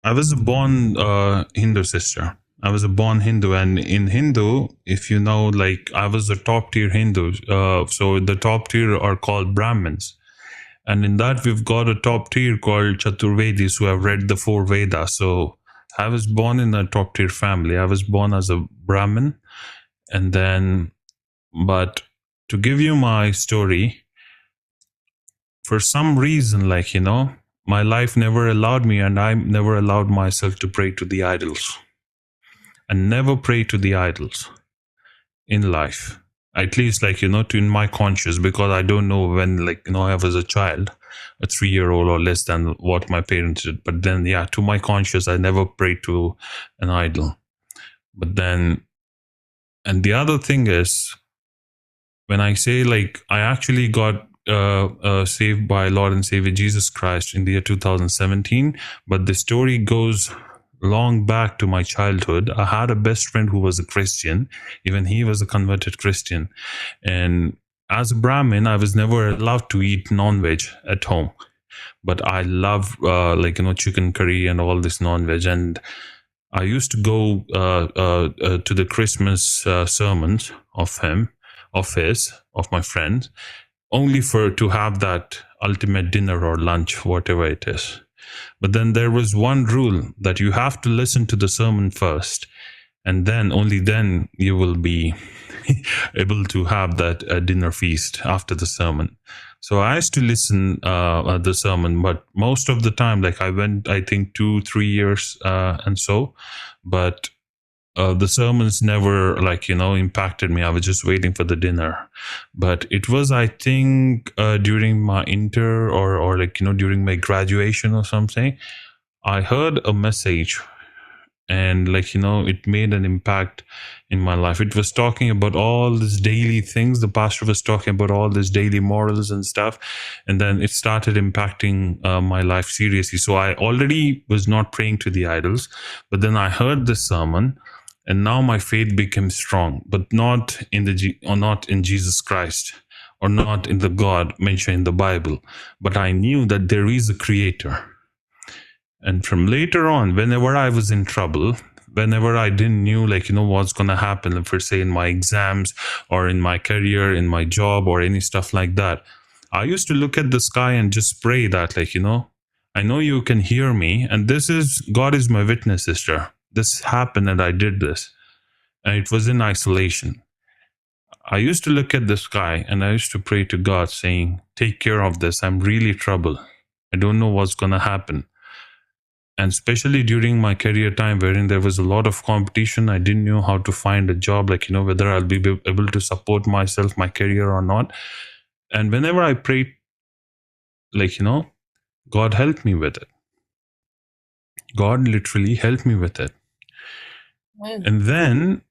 I was a born Hindu, sister. I was a born Hindu, and in Hindu, if you know, like I was a top tier Hindu. So the top tier are called Brahmins, and in that we've got a top tier called Chaturvedis who have read the four Vedas. So I was born in a top tier family. I was born as a Brahmin, and then, but to give you my story, for some reason, like my life never allowed me, and I never allowed myself to pray to the idols. And never pray to the idols in life, at least like to in my conscience, because I don't know when, like I was a child, a 3-year old or less than what my parents did, but then yeah, to my conscience I never prayed to an idol. But then, and the other thing is, when I say like I actually got saved by Lord and Savior Jesus Christ in the year 2017, but the story goes long back to my childhood. I had a best friend who was a Christian. Even he was a converted Christian. And as a Brahmin, I was never allowed to eat non-veg at home. But I love chicken curry and all this non-veg. And I used to go to the Christmas sermons of my friend, only for to have that ultimate dinner or lunch, whatever it is. But then there was one rule that you have to listen to the sermon first, and then only then you will be able to have that dinner feast after the sermon. So I used to listen the sermon, but most of the time, like I went, I think 2-3 years and so, but the sermons never impacted me. I was just waiting for the dinner. But it was, I think, during my inter or during my graduation or something, I heard a message, and it made an impact in my life. It was talking about all these daily things. The pastor was talking about all these daily morals and stuff, and then it started impacting my life seriously. So I already was not praying to the idols, but then I heard this sermon, and now my faith became strong, but not in not in Jesus Christ, or not in the God mentioned in the Bible, but I knew that there is a creator. And from later on, whenever I was in trouble, whenever I didn't knew what's going to happen, for say in my exams or in my career, in my job or any stuff like that, I used to look at the sky and just pray that I know you can hear me, and God is my witness, sister. This happened and I did this. And it was in isolation. I used to look at the sky and I used to pray to God saying, take care of this. I'm really troubled. I don't know what's going to happen. And especially during my career time, wherein there was a lot of competition, I didn't know how to find a job, whether I'll be able to support myself, my career or not. And whenever I prayed, God helped me with it. God literally helped me with it. And then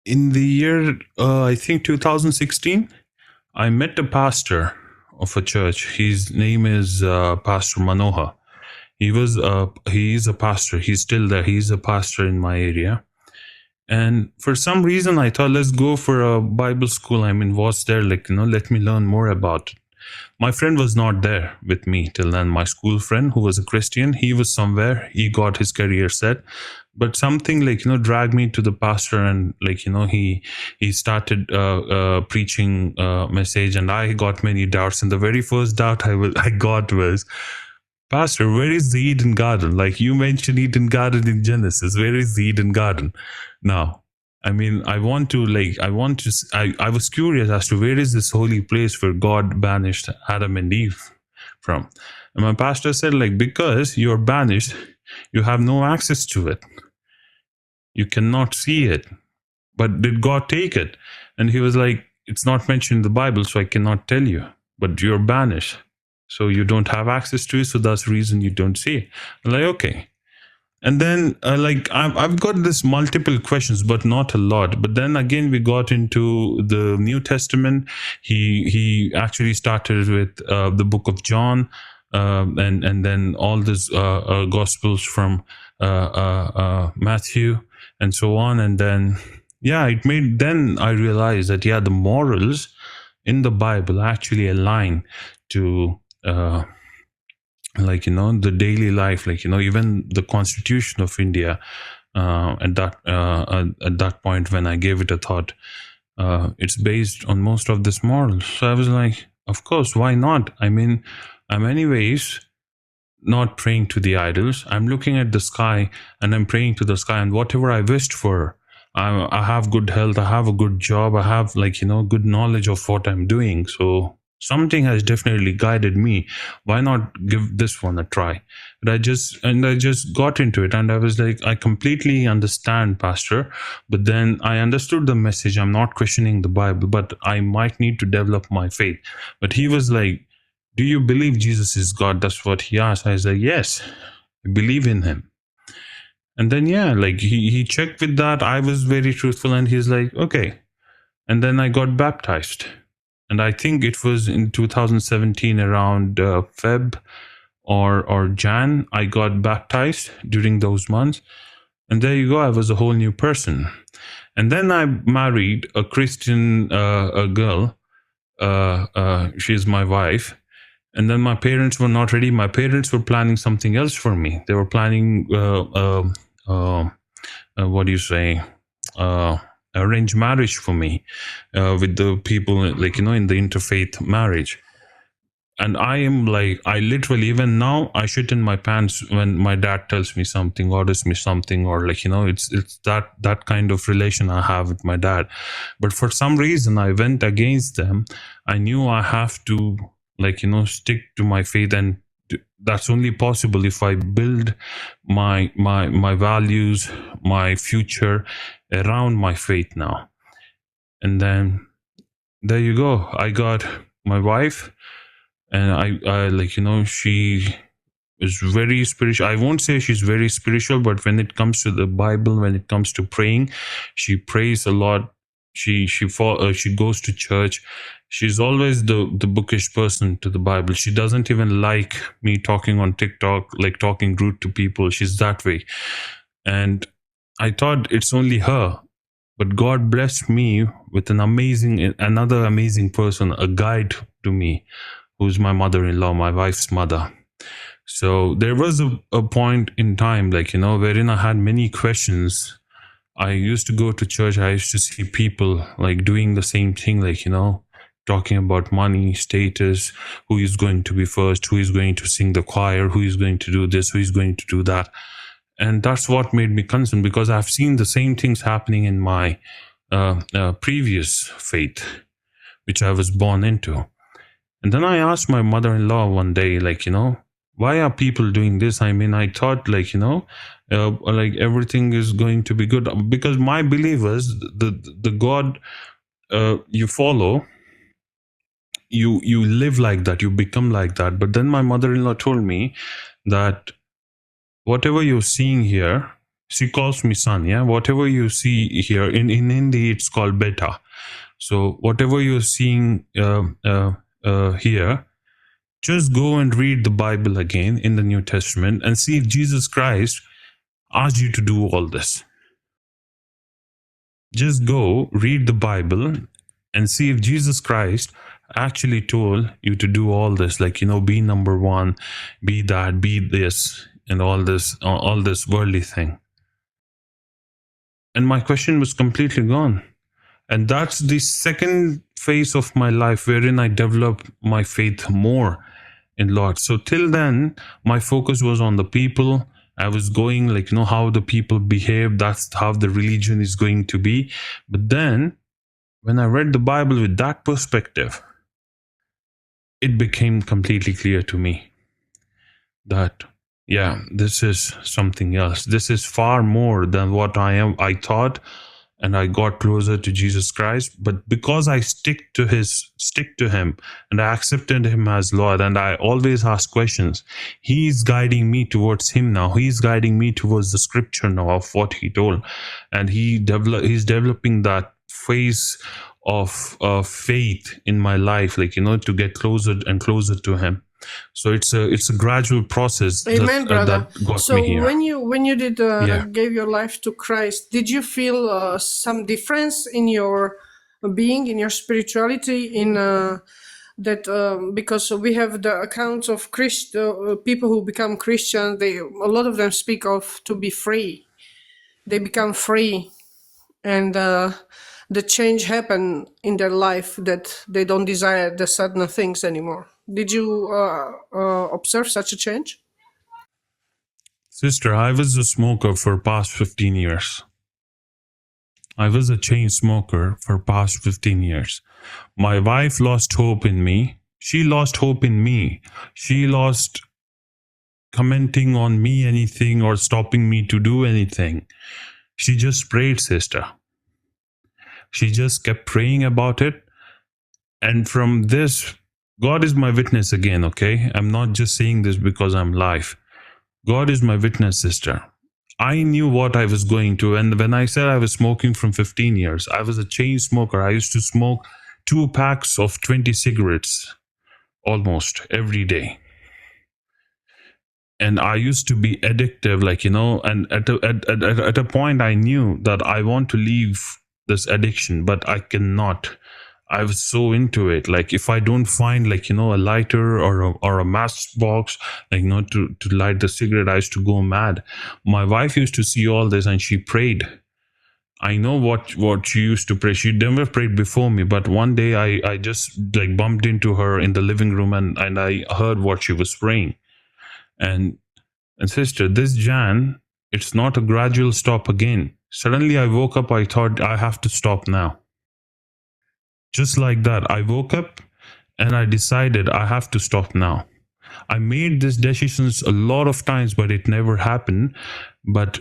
in the year, I think 2016, I met a pastor of a church. His name is Pastor Manohar. He is a pastor. He's still there. He's a pastor in my area. And for some reason, I thought, let's go for a Bible school. I mean, what's there? Let me learn more about it. My friend was not there with me till then. My school friend, who was a Christian, he was somewhere. He got his career set. But something dragged me to the pastor, and he started preaching message, and I got many doubts. And the very first doubt I got was, Pastor, where is the Eden Garden? Like you mentioned Eden Garden in Genesis. Where is the Eden Garden? Now, I mean, I was curious as to where is this holy place where God banished Adam and Eve from. And my pastor said, because you're banished, you have no access to it. You cannot see it. But did God take it? And he was like, it's not mentioned in the Bible, so I cannot tell you. But you're banished. So you don't have access to it, so that's the reason you don't see it. I'm like, okay. And then I've got this multiple questions, but not a lot. But then again, we got into the New Testament. He actually started with the book of John, and then all these gospels from Matthew and so on. And then then I realized that the morals in the Bible actually align to like, the daily life, like, even the Constitution of India, at that point when I gave it a thought, it's based on most of this morals. So I was like, of course, why not? I mean, I'm anyways not praying to the idols. I'm looking at the sky and I'm praying to the sky, and whatever I wished for, I have good health, I have a good job, I have, like, good knowledge of what I'm doing. So something has definitely guided me. Why not give this one a try? But I just got into it, and I was like, I completely understand, Pastor, but then I understood the message. I'm not questioning the Bible, but I might need to develop my faith. But he was like, do you believe Jesus is God? That's what he asked. I said, yes, I believe in him. And then, yeah, like he checked with that. I was very truthful, and he's like, okay. And then I got baptized. And I think it was in 2017 around Feb or Jan, I got baptized during those months. And there you go, I was a whole new person. And then I married a Christian a girl. She's my wife. And then my parents were not ready. My parents were planning something else for me. They were planning, what do you say, arranged marriage for me with the people, like, in the interfaith marriage. And I am like, I literally, even now, I shit in my pants when my dad tells me something, orders me something, or like, it's that kind of relation I have with my dad. But for some reason, I went against them. I knew I have to, like, stick to my faith, and that's only possible if I build my values, my future around my faith now. And then there you go. I got my wife, and I like, she is very spiritual. I won't say she's very spiritual, but when it comes to the Bible, when it comes to praying, she prays a lot. She goes to church. She's always the bookish person to the Bible. She doesn't even like me talking on TikTok, like talking rude to people. She's that way. And I thought it's only her, but God blessed me with another amazing person, a guide to me, who's my mother-in-law, my wife's mother. So there was a point in time, like, wherein I had many questions. I used to go to church. I used to see people like doing the same thing, like, talking about money, status, who is going to be first, who is going to sing the choir, who is going to do this, who is going to do that. And that's what made me concerned, because I've seen the same things happening in my previous faith, which I was born into. And then I asked my mother-in-law one day, like, why are people doing this? I mean, I thought, like, like everything is going to be good, because my belief was the God you follow, you live like that, you become like that. But then my mother-in-law told me that whatever you're seeing here, she calls me son, yeah, whatever you see here, in Hindi it's called beta. So whatever you're seeing here, just go and read the Bible again in the New Testament and see if Jesus Christ asked you to do all this. Just go read the Bible and see if Jesus Christ actually told you to do all this, like, be number one, be that, be this, and all this worldly thing. And my question was completely gone. And that's the second phase of my life wherein I developed my faith more in Lord. So till then, my focus was on the people. I was going, like, how the people behave. That's how the religion is going to be. But then when I read the Bible with that perspective, it became completely clear to me that, yeah, this is something else. This is far more than what I thought. And I got closer to Jesus Christ. But because I stick to him, and I accepted him as Lord, and I always ask questions, he's guiding me towards him now. He's guiding me towards the scripture now of what he told. And he's developing that phase of faith in my life, like, to get closer and closer to him. So it's a gradual process. Amen, brother. That got So me here. when you did gave your life to Christ, did you feel some difference in your being, in your spirituality, in that because we have the accounts of people who become Christian, a lot of them speak of to be free. They become free, and the change happen in their life that they don't desire the certain things anymore. Did you observe such a change? Sister, I was a smoker for past 15 years. I was a chain smoker for past 15 years. My wife lost hope in me. She lost hope in me. She lost commenting on me anything or stopping me to do anything. She just prayed, sister. She just kept praying about it. And from this, God is my witness again, okay? I'm not just saying this because I'm live. God is my witness, sister. I knew what I was going to. And when I said I was smoking from 15 years, I was a chain smoker. I used to smoke 2 packs of 20 cigarettes almost every day. And I used to be addictive, like, and at a point I knew that I want to leave this addiction, but I cannot. I was so into it. Like, if I don't find, like, a lighter or a matchbox, like, to light the cigarette, I used to go mad. My wife used to see all this and she prayed. I know what she used to pray. She never prayed before me, but one day I just like bumped into her in the living room and I heard what she was praying. And sister, this Jan, it's not a gradual stop again. Suddenly I woke up, I thought I have to stop now. Just like that, I woke up and I decided I have to stop now. I made these decisions a lot of times, but it never happened. But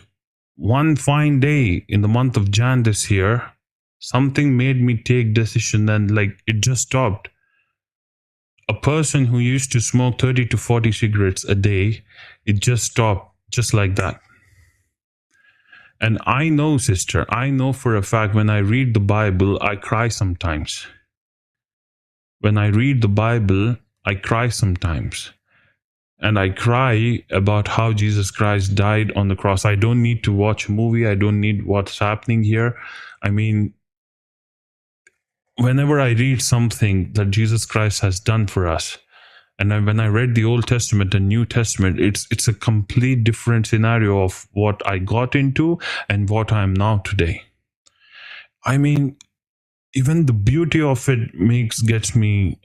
one fine day in the month of Jan this year, something made me take decision and like it just stopped. A person who used to smoke 30 to 40 cigarettes a day, it just stopped just like that. And I know, sister, I know for a fact when I read the Bible, I cry sometimes. When I read the Bible, I cry sometimes. And I cry about how Jesus Christ died on the cross. I don't need to watch a movie. I don't need what's happening here. I mean, whenever I read something that Jesus Christ has done for us, and when I read the Old Testament and New Testament, it's a complete different scenario of what I got into and what I am now today. I mean, even the beauty of it makes me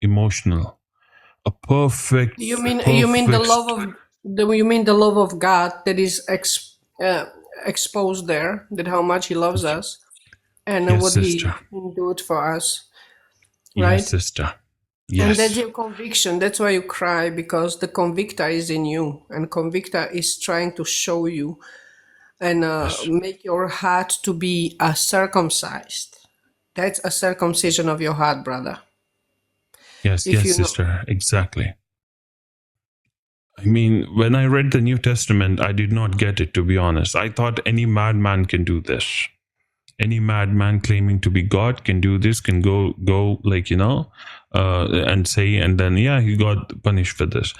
emotional. A perfect. You mean the love of God that is exposed there? That how much He loves us and Yes, what He sister. did for us, right? Yes, sister. And that's Yes. your conviction. That's why you cry, because the convictor is in you, and convictor is trying to show you and Yes. make your heart to be circumcised. That's a circumcision of your heart, brother. Yes, If yes, you know. sister. Exactly. I mean, when I read the New Testament, I did not get it, to be honest. I thought any madman can do this. Any madman claiming to be God can do this, can go like, and say, and then, yeah, he got punished for this.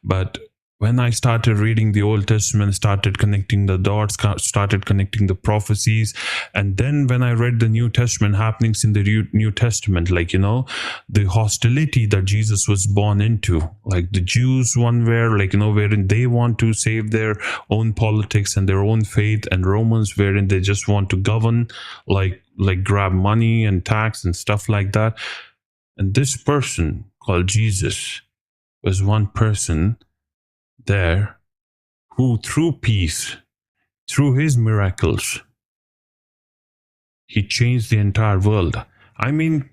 But when I started reading the Old Testament, started connecting the dots, started connecting the prophecies, and then when I read the New Testament happenings in the New Testament, like, the hostility that Jesus was born into, like the Jews one where, like, wherein they want to save their own politics and their own faith, and Romans wherein they just want to govern, like grab money and tax and stuff like that. And this person called Jesus was one person there who, through peace, through his miracles, he changed the entire world. I mean,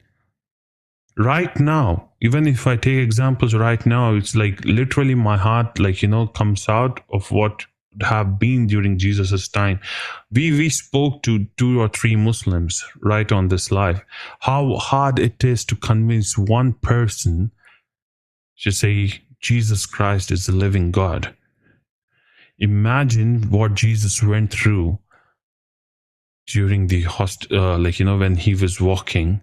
right now, even if I take examples right now, it's like literally my heart, like, comes out of what have been during Jesus's time. We spoke to 2 or 3 Muslims right on this live, how hard it is to convince one person to say Jesus Christ is the living God. Imagine what Jesus went through during the when he was walking,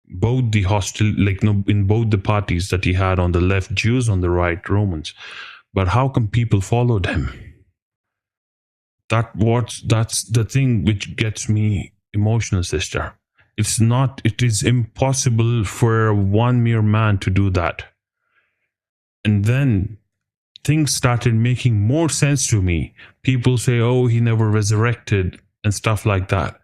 both the in both the parties that he had, on the left Jews, on the right Romans. But how come people followed him? That's the thing which gets me emotional, sister. It is impossible for one mere man to do that. And then things started making more sense to me. People say, oh, he never resurrected and stuff like that.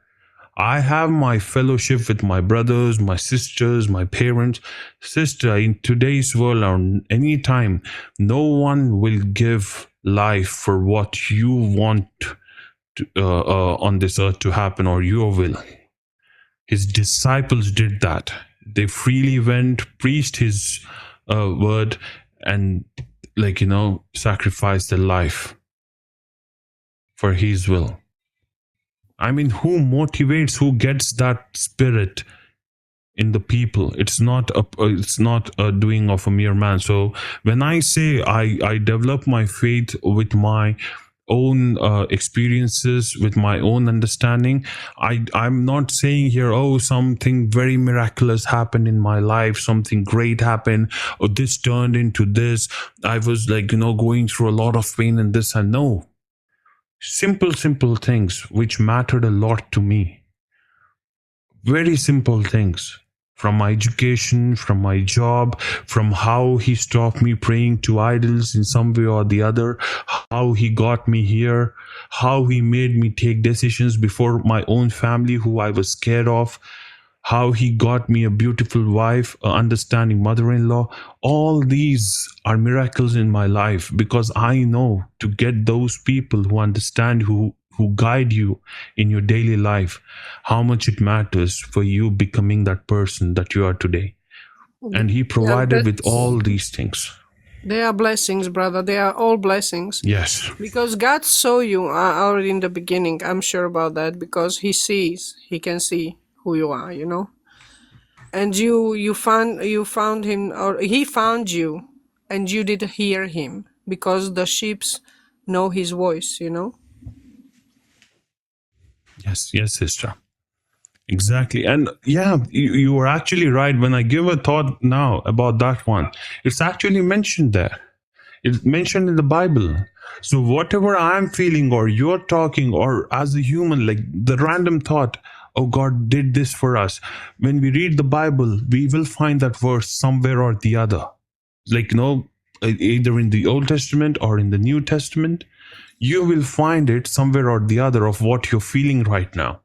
I have my fellowship with my brothers, my sisters, my parents. Sister, in today's world or any time, no one will give life for what you want on this earth to happen, or your will. His disciples did that. They freely went, preached his word, and sacrificed their life for his will. I mean, who motivates, who gets that spirit in the people? It's not a doing of a mere man. So when I say I develop my faith with my own experiences, with my own understanding, I'm not saying here, oh, something very miraculous happened in my life, something great happened, or this turned into this, I was going through a lot of pain and this. And no, simple things which mattered a lot to me. Very simple things. From my education, from my job, from how he stopped me praying to idols in some way or the other, how he got me here, how he made me take decisions before my own family who I was scared of, how he got me a beautiful wife, an understanding mother-in-law. All these are miracles in my life, because I know to get those people who understand, who guide you in your daily life, how much it matters for you becoming that person that you are today. And he provided with all these things. They are blessings, brother. They are all blessings. Yes. Because God saw you already in the beginning. I'm sure about that, because he can see who you are, and you found him, or he found you, and you did hear him, because the sheep know his voice. Yes, sister. Exactly. And yeah, you were actually right. When I give a thought now about that one, it's actually mentioned there. It's mentioned in the Bible. So whatever I'm feeling, or you're talking, or as a human, like the random thought, oh, God did this for us. When we read the Bible, we will find that verse somewhere or the other. Either in the Old Testament or in the New Testament, you will find it somewhere or the other of what you're feeling right now.